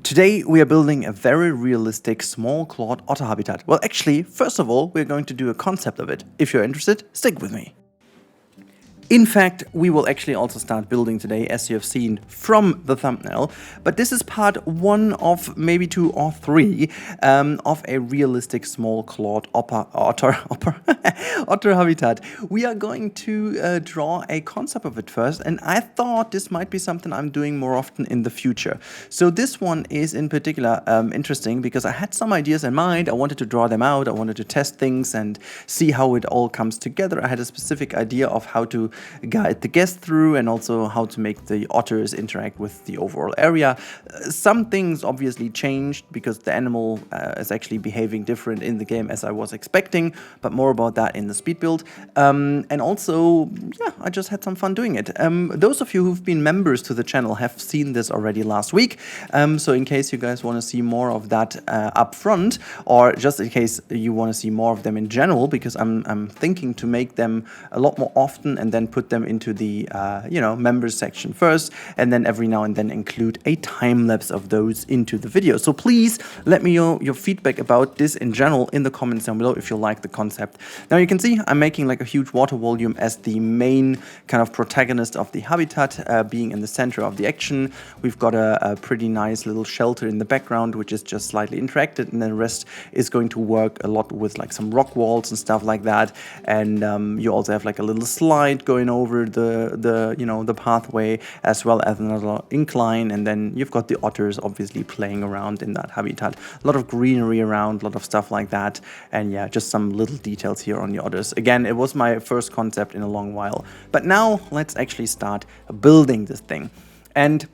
Today we are building a very realistic small clawed otter habitat. Well, actually, first of all, we're going to do a concept of it. If you're interested, stick with me. In fact, we will actually also start building today, as you have seen from the thumbnail, but this is part one of maybe two or three of a realistic small clawed otter habitat. We are going to draw a concept of it first, and I thought this might be something I'm doing more often in the future. So this one is in particular interesting because I had some ideas in mind. I wanted to draw them out, I wanted to test things and see how it all comes together. I had a specific idea of how to guide the guest through and also how to make the otters interact with the overall area. Some things obviously changed because the animal is actually behaving different in the game as I was expecting, but more about that in the speed build. And also, yeah, I just had some fun doing it. Those of you who've been members to the channel have seen this already last week. So in case you guys want to see more of that up front, or just in case you want to see more of them in general, because I'm thinking to make them a lot more often and then put them into the members section first, and then every now and then include a time lapse of those into the video. So please let me know your feedback about this in general in the comments down below if you like the concept. Now you can see I'm making like a huge water volume as the main kind of protagonist of the habitat, being in the center of the action. We've got a pretty nice little shelter in the background which is just slightly interacted, and then the rest is going to work a lot with like some rock walls and stuff like that. And you also have like a little slide going over the pathway, as well as another incline, and then you've got the otters obviously playing around in that habitat. A lot of greenery around, a lot of stuff like that, and yeah, just some little details here on the otters. Again, it was my first concept in a long while, but now let's actually start building this thing. And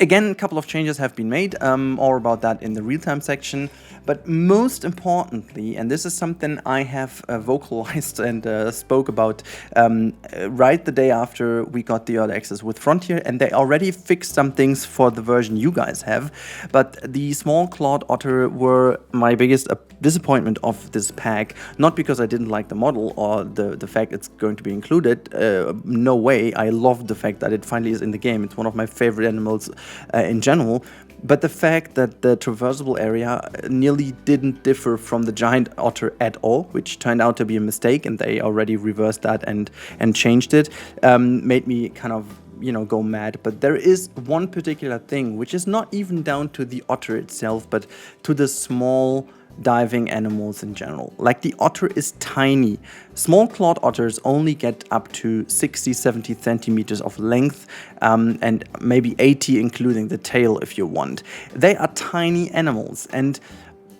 again, a couple of changes have been made, all about that in the real-time section. But most importantly, and this is something I have vocalized and spoke about right the day after we got the early access with Frontier, and they already fixed some things for the version you guys have. But the small clawed otter were my biggest disappointment of this pack, not because I didn't like the model or the fact it's going to be included. No way. I love the fact that it finally is in the game. It's one of my favorite animals in general. But the fact that the traversable area nearly didn't differ from the giant otter at all, which turned out to be a mistake, and they already reversed that and changed it, made me kind of go mad. But there is one particular thing which is not even down to the otter itself, but to the small diving animals in general. Like, the otter is tiny. Small clawed otters only get up to 60-70 centimeters of length, and maybe 80 including the tail if you want. They are tiny animals, and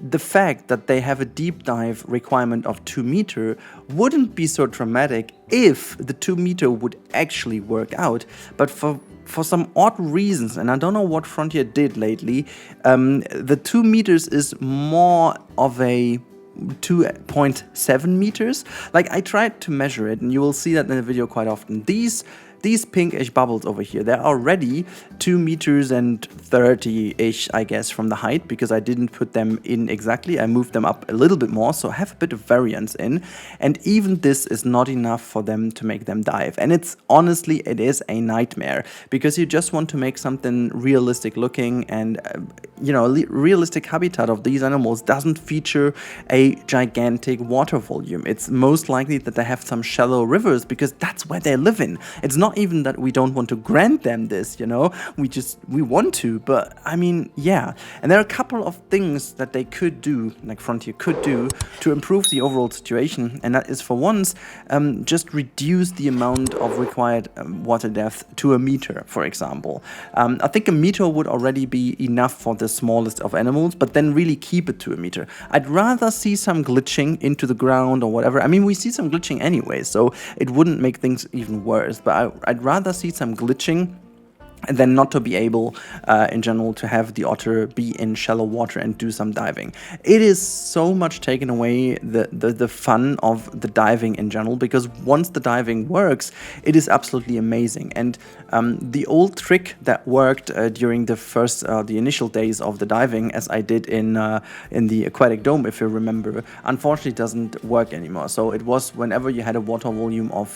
the fact that they have a deep dive requirement of 2 meters wouldn't be so dramatic if the 2 meter would actually work out. But for some odd reasons, and I don't know what Frontier did lately, the 2 meters is more of a 2.7 meters. Like, I tried to measure it, and you will see that in the video quite often. These pinkish bubbles over here, they're already 2 meters and 30-ish, I guess, from the height, because I didn't put them in exactly. I moved them up a little bit more, so I have a bit of variance in. And even this is not enough for them to make them dive. And it's honestly, it is a nightmare, because you just want to make something realistic looking, and realistic habitat of these animals doesn't feature a gigantic water volume. It's most likely that they have some shallow rivers, because that's where they live in. It's not even that we don't want to grant them this, we want to, but I mean, yeah. And there are a couple of things that they could do, like Frontier could do, to improve the overall situation, and that is, for once, just reduce the amount of required water depth to 1 meter, for example. I think 1 meter would already be enough for the smallest of animals, but then really keep it to 1 meter. I'd rather see some glitching into the ground or whatever. I mean, we see some glitching anyway, so it wouldn't make things even worse, but I'd rather see some glitching and then not to be able, in general, to have the otter be in shallow water and do some diving. It is so much taken away the fun of the diving in general, because once the diving works, it is absolutely amazing. And the old trick that worked during the initial days of the diving, as I did in the aquatic dome, if you remember, unfortunately doesn't work anymore. So it was whenever you had a water volume of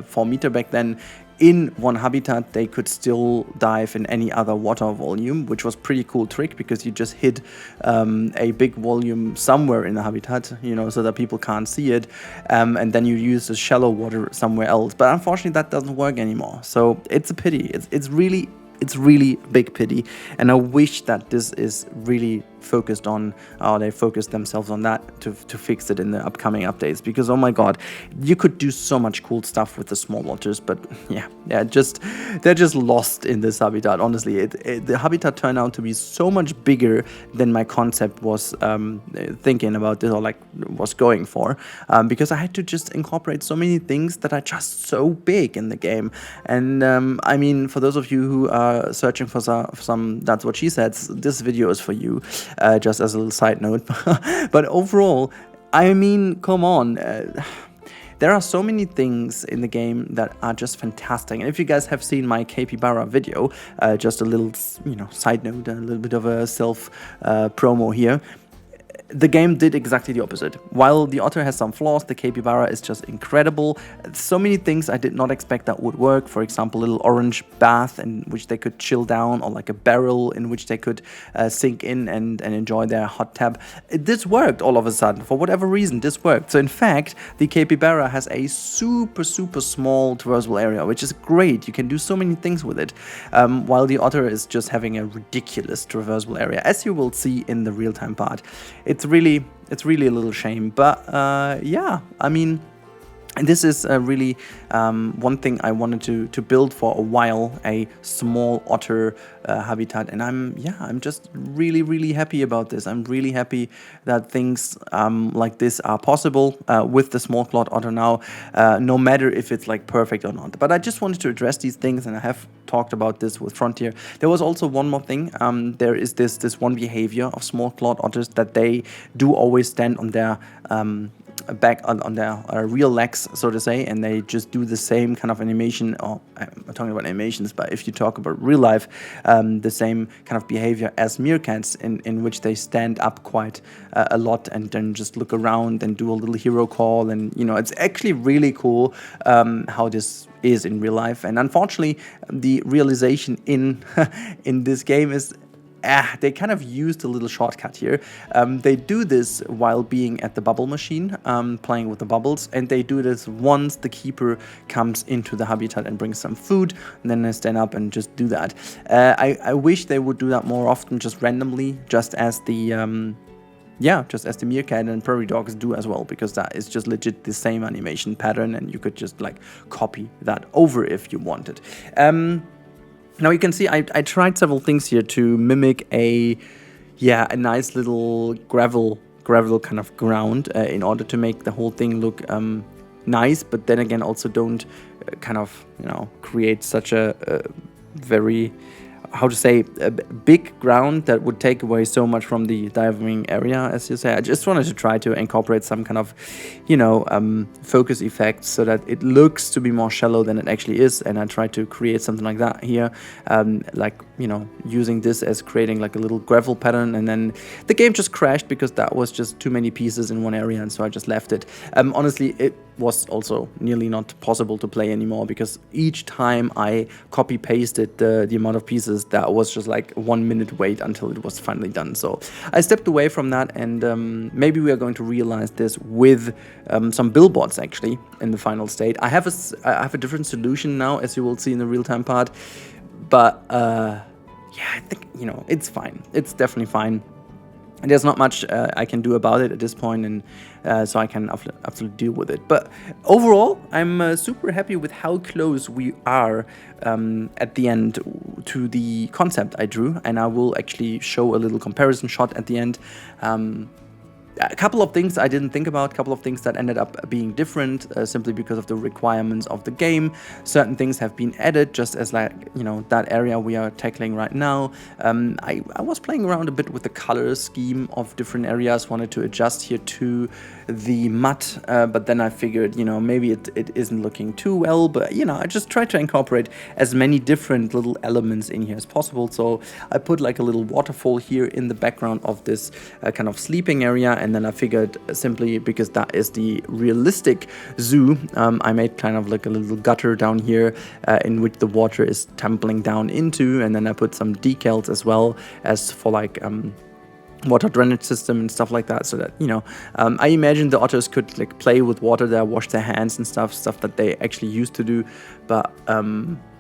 4 meters back then, in one habitat, they could still dive in any other water volume, which was pretty cool trick because you just hid a big volume somewhere in the habitat, you know, so that people can't see it, and then you use the shallow water somewhere else. But unfortunately, that doesn't work anymore. So it's a pity. It's really a big pity, and I wish that this is really focused on, they focused themselves on that to fix it in the upcoming updates, because oh my god, you could do so much cool stuff with the small waters, but yeah, they're just lost in this habitat. Honestly, the habitat turned out to be so much bigger than my concept was thinking about this, or like was going for, because I had to just incorporate so many things that are just so big in the game. And I mean, for those of you who are searching for some That's What She Said, this video is for you. Just as a little side note. But overall, I mean, come on. There are so many things in the game that are just fantastic. And if you guys have seen my capybara video, just a little, you know, side note, a little bit of a self promo here. The game did exactly the opposite. While the Otter has some flaws, the capybara is just incredible. So many things I did not expect that would work. For example, a little orange bath in which they could chill down, or like a barrel in which they could sink in and enjoy their hot tub. This worked all of a sudden. For whatever reason, this worked. So in fact, the capybara has a super small traversable area, which is great. You can do so many things with it. While the Otter is just having a ridiculous traversable area, as you will see in the real-time part. It's really a little shame, but yeah, I mean, this is really one thing I wanted to build for a while, a small otter habitat, and I'm just really happy about this. I'm really happy that things like this are possible with the small clawed otter now, no matter if it's like perfect or not. But I just wanted to address these things, and I have talked about this with Frontier. There was also one more thing. There is this one behavior of small clawed otters, that they do always stand on their back on their real legs, so to say, and they just do the same kind of animation, or I'm talking about animations, but if you talk about real life, the same kind of behavior as meerkats, in which they stand up quite a lot and then just look around and do a little hero call. And you know, it's actually really cool how this is in real life. And unfortunately, the realization in this game is they kind of used a little shortcut here. They do this while being at the bubble machine, playing with the bubbles, and they do this once the keeper comes into the habitat and brings some food, and then they stand up and just do that. I wish they would do that more often, just randomly, just as the meerkat and prairie dogs do as well, because that is just legit the same animation pattern, and you could just like copy that over if you wanted. Now you can see I tried several things here to mimic a nice little gravel kind of ground in order to make the whole thing look nice, but then again also don't kind of, you know, create such a very, how to say, a big ground that would take away so much from the diving area, as you say. I just wanted to try to incorporate some kind of, you know, focus effects so that it looks to be more shallow than it actually is, and I tried to create something like that here, like, you know, using this as creating like a little gravel pattern, and then the game just crashed because that was just too many pieces in one area, and so I just left it. Honestly, it was also nearly not possible to play anymore, because each time I copy pasted the amount of pieces, that was just like 1 minute wait until it was finally done. So I stepped away from that, and maybe we are going to realize this with some billboards actually in the final state. I have a different solution now, as you will see in the real-time part, but I think, you know, it's fine. It's definitely fine. And there's not much I can do about it at this point, and so I can absolutely deal with it. But overall, I'm super happy with how close we are at the end to the concept I drew, and I will actually show a little comparison shot at the end. A couple of things I didn't think about, a couple of things that ended up being different simply because of the requirements of the game. Certain things have been added, just as, like, you know, that area we are tackling right now. I was playing around a bit with the color scheme of different areas, wanted to adjust here to the mud, but then I figured, you know, maybe it isn't looking too well, but, you know, I just tried to incorporate as many different little elements in here as possible. So I put like a little waterfall here in the background of this kind of sleeping area, and then I figured simply because that is the realistic zoo, I made kind of like a little gutter down here in which the water is tumbling down into, and then I put some decals as well as for like water drainage system and stuff like that, so that, you know, I imagine the otters could like play with water there, wash their hands and stuff that they actually used to do. But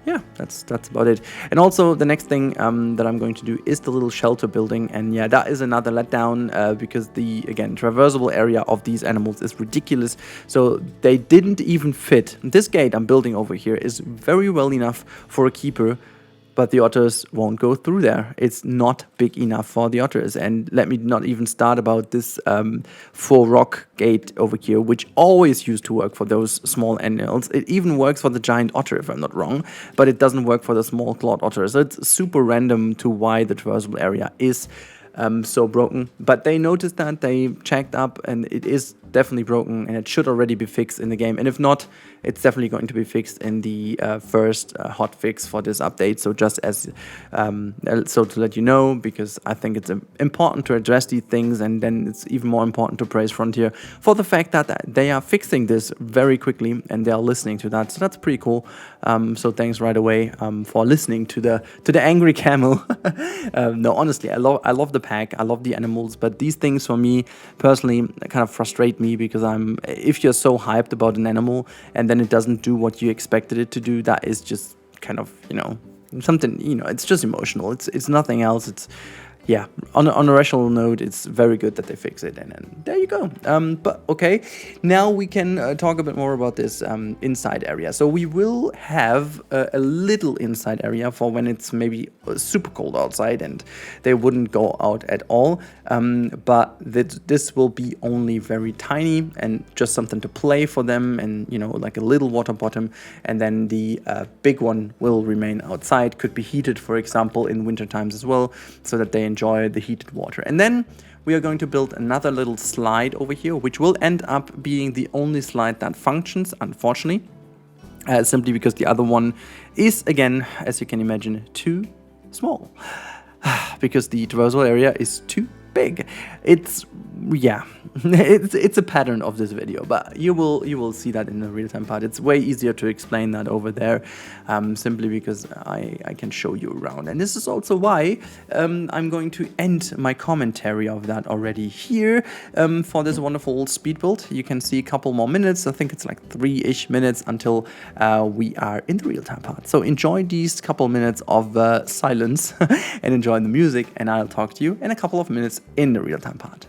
yeah, that's about it. And also the next thing that I'm going to do is the little shelter building, and yeah, that is another letdown because the, again, traversable area of these animals is ridiculous. So they didn't even fit. This gate I'm building over here is very well enough for a keeper, but the otters won't go through there. It's not big enough for the otters. And let me not even start about this 4-rock gate over here, which always used to work for those small animals. It even works for the giant otter, if I'm not wrong, but it doesn't work for the small clawed otter. So it's super random to why the traversable area is so broken. But they noticed that, they checked up, and it is definitely broken, and it should already be fixed in the game. And if not, it's definitely going to be fixed in the first hot fix for this update. So just as so to let you know, because I think it's important to address these things, and then it's even more important to praise Frontier for the fact that they are fixing this very quickly and they are listening to that. So that's pretty cool. So thanks right away for listening to the angry camel. No, honestly, I love the pack, I love the animals, but these things for me personally kind of frustrate me, because if you're so hyped about an animal and then it doesn't do what you expected it to do, that is just kind of, you know, something, you know, it's just emotional. It's nothing else. It's, yeah, on a rational note, it's very good that they fix it, and there you go. But okay, now we can talk a bit more about this inside area. So we will have a little inside area for when it's maybe super cold outside and they wouldn't go out at all. But this will be only very tiny and just something to play for them, and, you know, like a little water bottom. And then the big one will remain outside, could be heated, for example, in winter times as well, so that they enjoy the heated water. And then we are going to build another little slide over here, which will end up being the only slide that functions, unfortunately, simply because the other one is, again, as you can imagine, too small, because the traversal area is too big. It's, yeah, it's a pattern of this video, but you will see that in the real-time part. It's way easier to explain that over there, simply because I can show you around. And this is also why I'm going to end my commentary of that already here for this wonderful speed build. You can see a couple more minutes. I think it's like 3-ish minutes until we are in the real-time part. So enjoy these couple minutes of silence and enjoy the music, and I'll talk to you in a couple of minutes in the real-time part.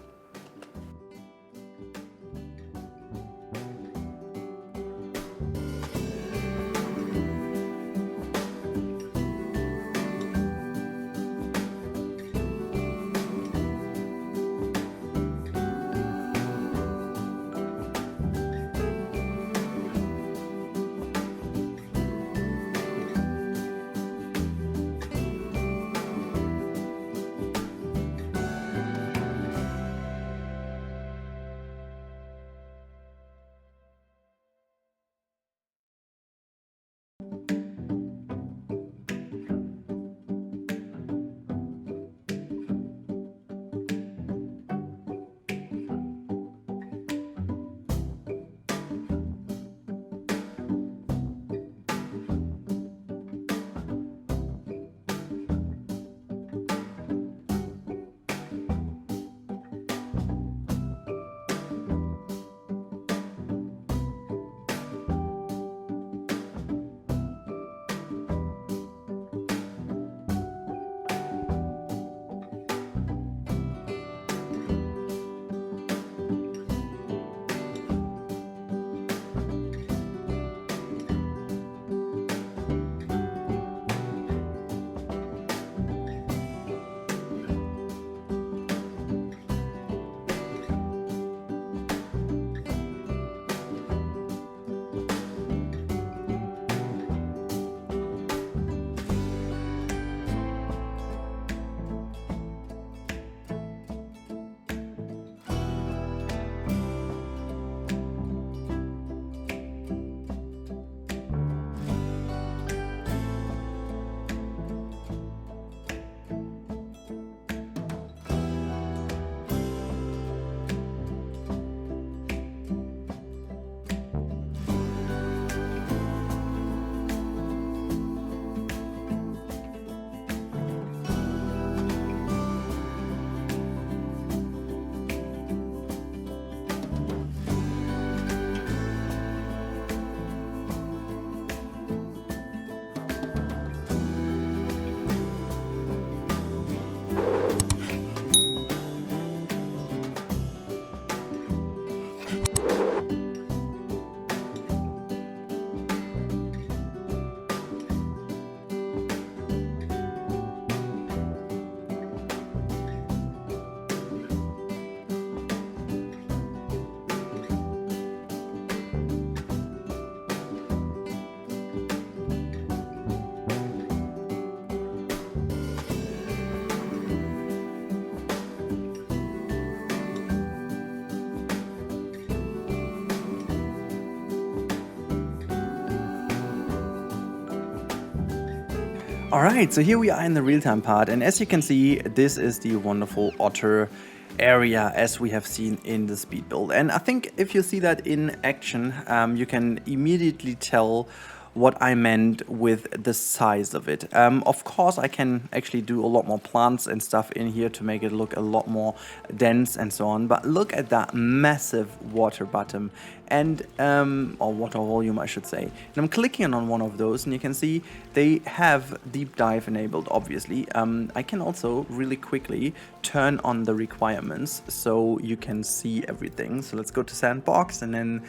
Alright, so here we are in the real-time part, and as you can see, this is the wonderful Otter area as we have seen in the speed build. And I think if you see that in action, you can immediately tell what I meant with the size of it. Of course, I can actually do a lot more plants and stuff in here to make it look a lot more dense and so on. But look at that massive water bottom and or water volume, I should say. And I'm clicking on one of those, and you can see they have deep dive enabled. Obviously, I can also really quickly turn on the requirements so you can see everything. So let's go to Sandbox and then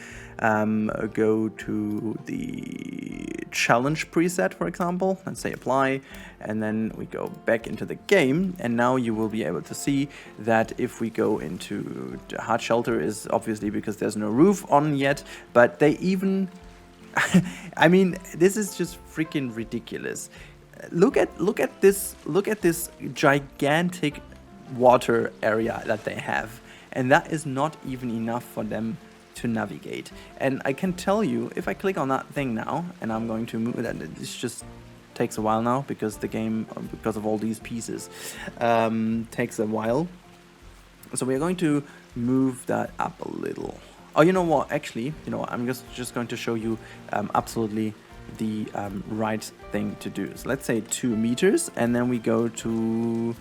go to the challenge preset, for example. Let's say apply, and then we go back into the game, and now you will be able to see that if we go into the hard shelter is obviously because there's no roof on yet, but they even I mean, this is just freaking ridiculous. Look at this gigantic water area that they have, and that is not even enough for them to navigate. And I can tell you, if I click on that thing now, and I'm going to move that, this just takes a while now because the game, because of all these pieces, takes a while. So we're going to move that up a little. Oh, you know what? Actually, you know what? I'm just going to show you absolutely the right thing to do. So let's say 2 meters, and then we go to,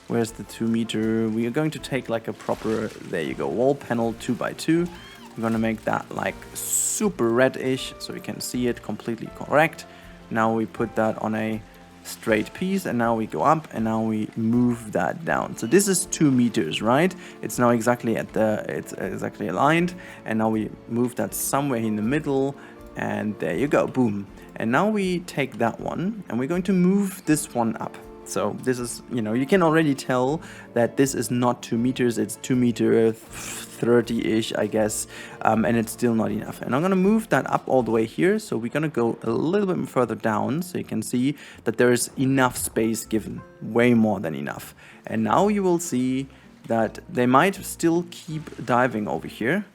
where's the 2 meter? We are going to take like a proper, there you go, wall panel 2x2. I'm gonna make that like super reddish so you can see it completely correct. Now we put that on a straight piece, and now we go up, and now we move that down. So this is 2 meters, right? It's now exactly at the, it's exactly aligned, and now we move that somewhere in the middle, and there you go, boom. And now we take that one, and we're going to move this one up. So this is, you know, you can already tell that this is not 2 meters, it's 2 meter 30-ish, I guess, and it's still not enough. And I'm gonna move that up all the way here, so we're gonna go a little bit further down, so you can see that there is enough space given, way more than enough. And now you will see that they might still keep diving over here,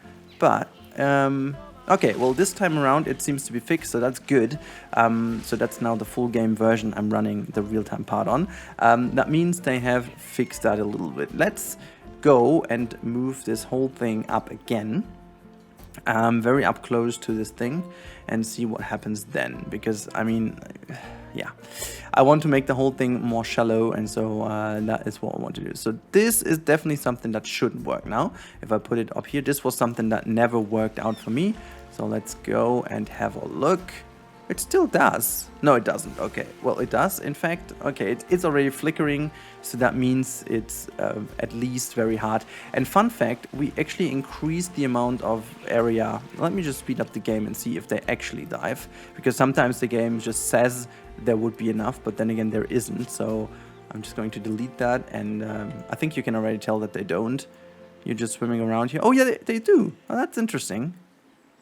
but okay, well, this time around it seems to be fixed, so that's good. So that's now the full game version I'm running the real-time part on. That means they have fixed that a little bit. Let's go and move this whole thing up again, very up close to this thing, and see what happens then. Because, I mean, yeah, I want to make the whole thing more shallow, and so that is what I want to do. So this is definitely something that shouldn't work now. If I put it up here, this was something that never worked out for me. So let's go and have a look. It still does. No, it doesn't. Okay, well, it does. In fact, okay, it's already flickering, so that means it's at least very hard. And fun fact, we actually increased the amount of area. Let me just speed up the game and see if they actually dive, because sometimes the game just says there would be enough, but then again, there isn't. So I'm just going to delete that, and I think you can already tell that they don't. You're just swimming around here. Oh yeah, they do. Oh, that's interesting.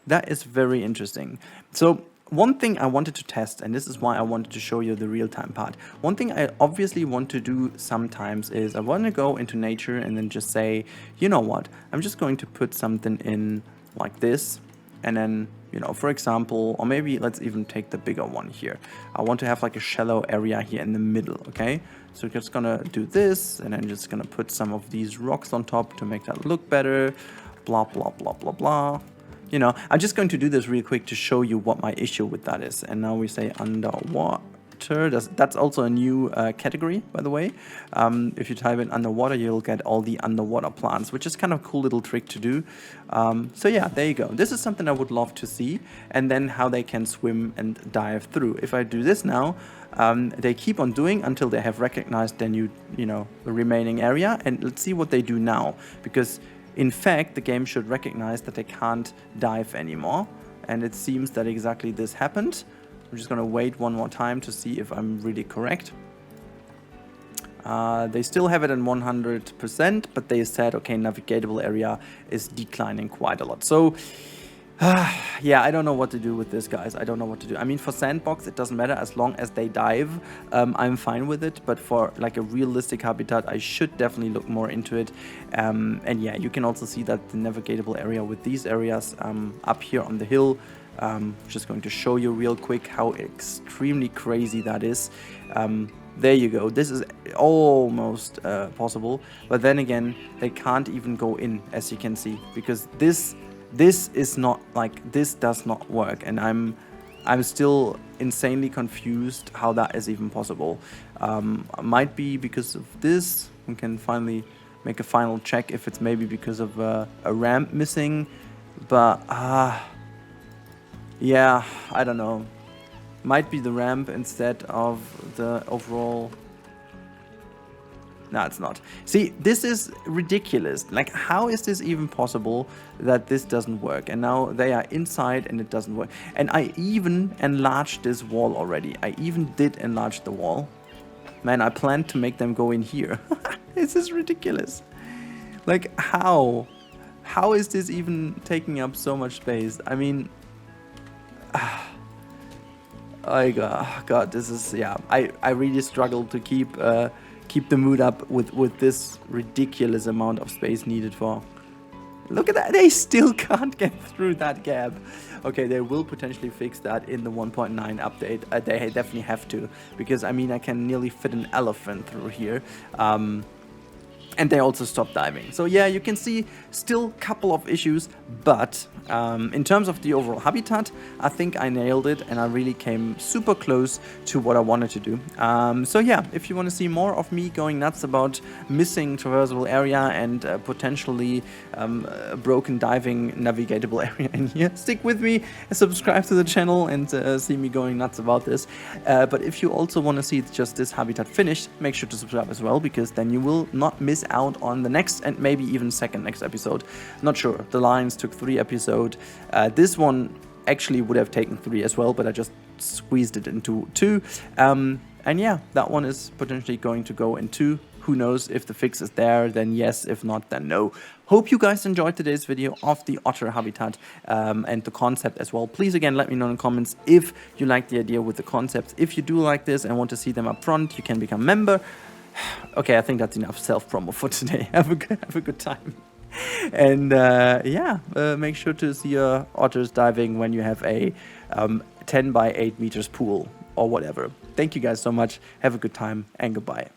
That is very interesting. So one thing I wanted to test, and this is why I wanted to show you the real-time part. One thing I obviously want to do sometimes is I want to go into nature and then just say, you know what, I'm just going to put something in like this, and then, you know, for example, or maybe let's even take the bigger one here. I want to have like a shallow area here in the middle, okay? So we're just gonna do this, and then just gonna put some of these rocks on top to make that look better, blah, blah, blah, blah, blah. You know, I'm just going to do this real quick to show you what my issue with that is. And now we say underwater. That's also a new category, by the way. If you type in underwater, you'll get all the underwater plants, which is kind of a cool little trick to do. So yeah, there you go. This is something I would love to see. And then how they can swim and dive through. If I do this now, they keep on doing until they have recognized their new, you know, the remaining area. And let's see what they do now, because in fact, the game should recognize that they can't dive anymore, and it seems that exactly this happened. I'm just gonna wait one more time to see if I'm really correct. They still have it at 100%, but they said, okay, navigatable area is declining quite a lot. So, yeah, I don't know what to do with this, guys. I don't know what to do. I mean, for Sandbox, it doesn't matter as long as they dive. I'm fine with it, but for like a realistic habitat, I should definitely look more into it. And yeah, you can also see that the navigatable area with these areas up here on the hill Just going to show you real quick how extremely crazy that is. There you go. This is almost possible, but then again, they can't even go in, as you can see, because this is not like, this does not work, and I'm still insanely confused how that is even possible. Might be because of this. We can finally make a final check if it's maybe because of a ramp missing, but yeah, I don't know. Might be the ramp instead of the overall. No, it's not. See, this is ridiculous. Like, how is this even possible that this doesn't work? And now they are inside and it doesn't work. And I even enlarged this wall already. I even did enlarge the wall. Man, I planned to make them go in here. This is ridiculous. Like, how? How is this even taking up so much space? I mean, oh God, this is, yeah. I really struggle to keep the mood up with this ridiculous amount of space needed for. Look at that, they still can't get through that gap. Okay, they will potentially fix that in the 1.9 update. They definitely have to, because I mean, I can nearly fit an elephant through here. And they also stopped diving. So yeah, you can see still a couple of issues, but in terms of the overall habitat, I think I nailed it and I really came super close to what I wanted to do. So yeah, if you want to see more of me going nuts about missing traversable area and potentially a broken diving navigatable area in here, stick with me, subscribe to the channel and see me going nuts about this. But if you also want to see just this habitat finished, make sure to subscribe as well, because then you will not miss out on the next and maybe even next episode. Not sure. The Lions took 3 episodes. This one actually would have taken 3 as well, but I just squeezed it into 2. And yeah, that one is potentially going to go in 2. Who knows? If the fix is there, then yes. If not, then no. Hope you guys enjoyed today's video of the otter habitat and the concept as well. Please again let me know in the comments if you like the idea with the concepts. If you do like this and want to see them up front, you can become a member. Okay, I think that's enough self-promo for today. Have a good time. And yeah, make sure to see your otters diving when you have a 10 by 8 meters pool or whatever. Thank you guys so much. Have a good time and goodbye.